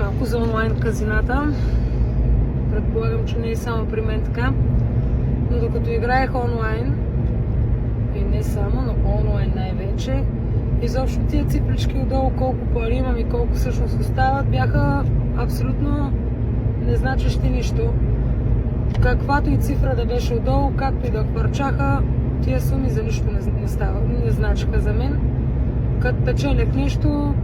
малко за онлайн казината. Предполагам, че не е само при мен така. Но докато играех онлайн, и не само, но онлайн най-вече, изобщо тия цифрички отдолу, колко пари имам и колко всъщност остават, бяха абсолютно незначещи нищо. Каквато и цифра да беше отдолу, както и да хвърчаха, тия суми за нищо не значиха за мен. Като печелях нищо.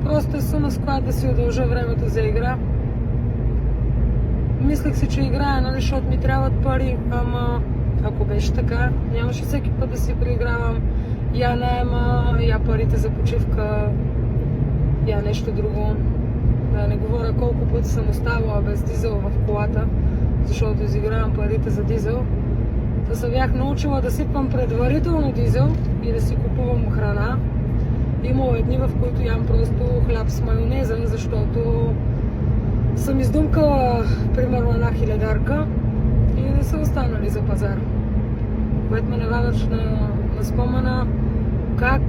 Просто е сума, с която да си удължа времето за игра. Мислех си, че играя, нали, защото ми трябват пари, ама ако беше така, нямаше всеки път да си преигравам я наема, я парите за почивка, я нещо друго. Да не говоря колко пъти съм оставала без дизел в колата, защото изигравам парите за дизел. Да се бях научила да сипвам предварително дизел и да си купувам храна. Имало едни, в които ям просто хляб с майонеза, защото съм издумкала примерно 1000 и не са останали за пазар. Което ме навадаш на спомена как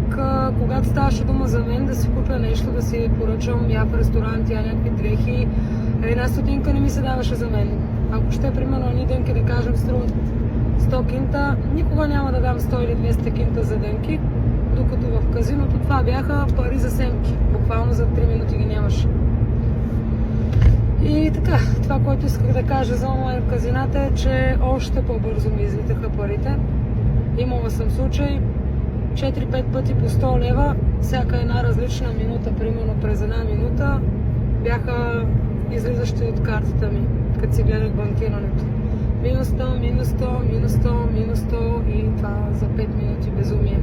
когато ставаше дума за мен да си купя нещо, да си поръчам я в ресторант, я някакви дрехи, 1 стотинка не ми се даваше за мен. Ако ще примерно едни дънки, да кажем, струват 100 кинта, никога няма да дам 100 или 200 кинта за дънки, докато в казиното това бяха пари за семки. Буквално за 3 минути ги нямаше. И така, това, което исках да кажа за онлайн казината е, че още по-бързо ми излитаха парите. Имала съм случай 4-5 пъти по 100 лева, всяка една различна минута, примерно през една минута, бяха излизащи от картата ми, като си гледах банкирането. Минус 100, минус 100, минус 100, минус 100 и това за 5 минути безумие.